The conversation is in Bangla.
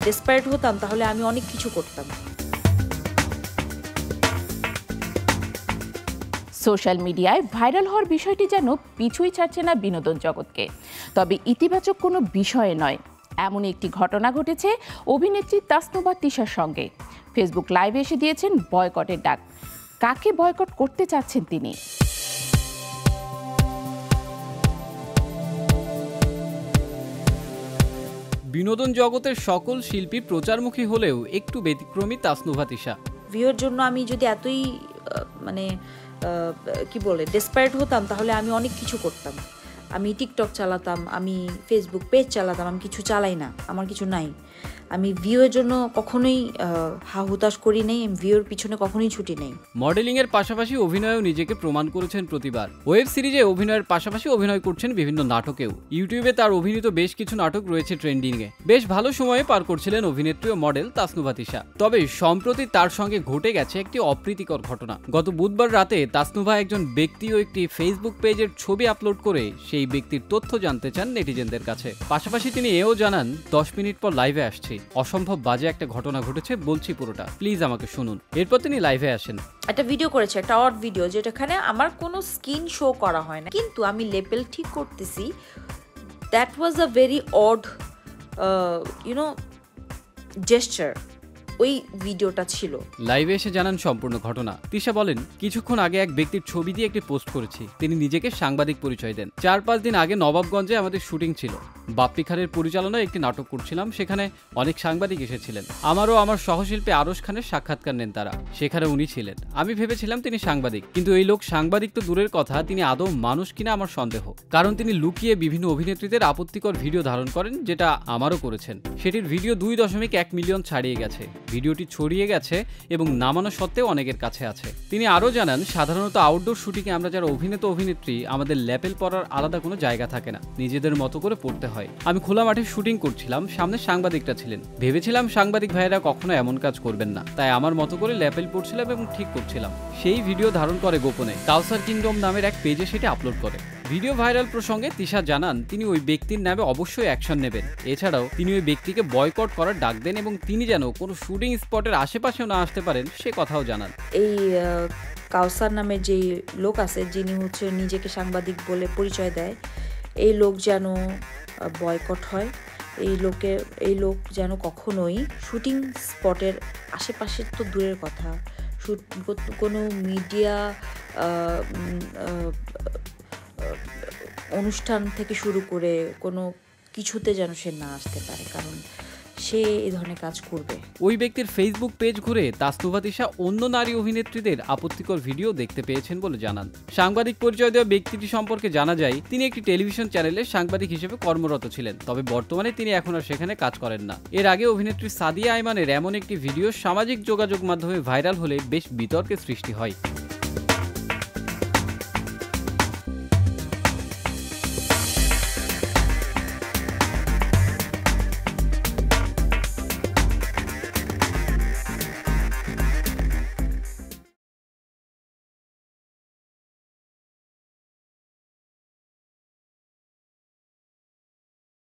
ডেসপারেট হতাম তাহলে আমি অনেক কিছু করতাম। সোশ্যাল মিডিয়ায় ভাইরাল হওয়ার বিষয়টি যেন পিছুই ছাড়ছে না বিনোদন জগৎকে। তবে ইতিবাচক কোনো বিষয়ে নয়, এমন একটি ঘটনা ঘটেছে অভিনেত্রী তাসনুভা তিশার সঙ্গে। ফেসবুক লাইভে এসে দিয়েছেন বয়কটের ডাক। কাকে বয়কট করতে চাচ্ছেন তিনি? বিনোদন জগতের সকল শিল্পী প্রচারমুখী হলেও একটু ব্যতিক্রমী তাসনুভা তিশা। ভিউর জন্য আমি যদি এতই কি বলে ডেসপারেট হতাম তাহলে আমি অনেক কিছু করতাম। আমি টিকটক চালাতাম, আমি ফেসবুক পেজ চালাতাম, আমি কিছু চালাই না, আমার কিছু নাই। আমি ভিউয়ের জন্য কখনোই হুতাশ করি নেই, আমি ভিউয়ের পিছনে কখনোই ছুটি নেই। মডেলিং এর পাশাপাশি অভিনয়েও নিজেকে প্রমাণ করেছেন প্রতিবার। ওয়েব সিরিজে অভিনয়ের পাশাপাশি অভিনয় করছেন বিভিন্ন নাটকেও। ইউটিউবে তার অভিনীত বেশ কিছু নাটক রয়েছে ট্রেন্ডিং এ। বেশ ভালো সময়ে পার করছিলেন অভিনেত্রী ও মডেল তাসনুভা তিশা। তবে সম্প্রতি তার সঙ্গে ঘটে গেছে একটি অপ্রীতিকর ঘটনা। গত বুধবার রাতে তাসনুভা একজন ব্যক্তি ও একটি ফেসবুক পেজের ছবি আপলোড করে সেই ব্যক্তির তথ্য জানতে চান নেটিজেনদের কাছে। পাশাপাশি তিনি এও জানান 10 মিনিট পর লাইভে আসছে, অসম্ভব বাজে একটা ঘটনা ঘটেছে, বলছি পুরোটা, প্লিজ আমাকে শুনুন। এরপর তিনি লাইভে আসেন। একটা ভিডিও করেছে, একটা অড ভিডিও, যেটাখানে আমার কোনো স্কিন শো করা হয় না, কিন্তু আমি লেবেল ঠিক করতেছি। That was a very odd gesture ওই ভিডিওটা ছিল। লাইভে এসে জানান সম্পূর্ণ ঘটনা। তিশা বলেন, কিছুক্ষণ আগে এক ব্যক্তির ছবি দিয়ে একটি পোস্ট করেছি। তিনি নিজেকে সাংবাদিক পরিচয় দেন। 4-5 দিন আগে নবাবগঞ্জে আমাদের শুটিং ছিল। বাপ্পি খানের পরিচালনায় একটি নাটক করছিলাম, সেখানে অনেক সাংবাদিক এসেছিলেন। আমারও আমার সহশিল্পী আরশ খানের সাক্ষাৎকার নেন তারা, সেখানে উনি ছিলেন। আমি ভেবেছিলাম তিনি সাংবাদিক, কিন্তু এই লোক সাংবাদিক তো দূরের কথা, তিনি আদৌ মানুষ কিনা আমার সন্দেহ। কারণ তিনি লুকিয়ে বিভিন্ন অভিনেত্রীদের আপত্তিকর ভিডিও ধারণ করেন, যেটা আমারও করেছেন। সেটির ভিডিও 2.1 মিলিয়ন ছাড়িয়ে গেছে। ভিডিওটি ছড়িয়ে গেছে এবং নামানো সত্ত্বেও অনেকের কাছে আছে। তিনি আরও জানান, সাধারণত আউটডোর শুটিংয়ে আমরা যারা অভিনেত্রী আমাদের লেবেল পরার আলাদা কোনো জায়গা থাকে না, নিজেদের মতো করে পড়তে হয়। আমি খোলা মাঠে শুটিং করছিলাম, সামনে সাংবাদিকরা ছিলেন। ভেবেছিলাম সাংবাদিক ভাইয়েরা কখনো এমন কাজ করবেন না, তাই আমার মতো করে লেবেল পড়ছিলাম এবং ঠিক করছিলাম। সেই ভিডিও ধারণ করে গোপনে কাউসার কিংডম নামের এক পেজে সেটি আপলোড করে। ভিডিও ভাইরাল প্রসঙ্গে তিশা জানান, তিনি ওই ব্যক্তির নামে অবশ্যই অ্যাকশন নেবেন। এছাড়াও তিনি ওই ব্যক্তিকে বয়কট করার ডাক দেন এবং তিনি যেন কোনো শুটিং স্পটের আশেপাশেও না আসতে পারেন সে কথাও জানান। এই কাউসার নামের যে লোক আছে, যিনি হচ্ছে নিজেকে সাংবাদিক বলে পরিচয় দেয়, এই লোক যেন বয়কট হয়। এই লোক যেন কখনোই শুটিং স্পটের আশেপাশে তো দূরের কথা, কোনো মিডিয়া অনুষ্ঠান থেকে শুরু করে কোনো কিছুতে যেন সে না আসতে পারে, কারণ সে এই ধরনের কাজ করবে। ওই ব্যক্তির ফেসবুক পেজ ঘুরে তাসনুভা তিশা অন্য নারী অভিনেত্রীদের আপত্তিকর ভিডিও দেখতে পেয়েছেন বলে জানান। সাংবাদিক পরিচয় দেওয়া ব্যক্তিটি সম্পর্কে জানা যায়, তিনি একটি টেলিভিশন চ্যানেলে সাংবাদিক হিসেবে কর্মরত ছিলেন। তবে বর্তমানে তিনি এখন আর সেখানে কাজ করেন না। এর আগে অভিনেত্রী সাদিয়া আইমানের এমন একটি ভিডিও সামাজিক যোগাযোগ মাধ্যমে ভাইরাল হলে বেশ বিতর্কের সৃষ্টি হয়।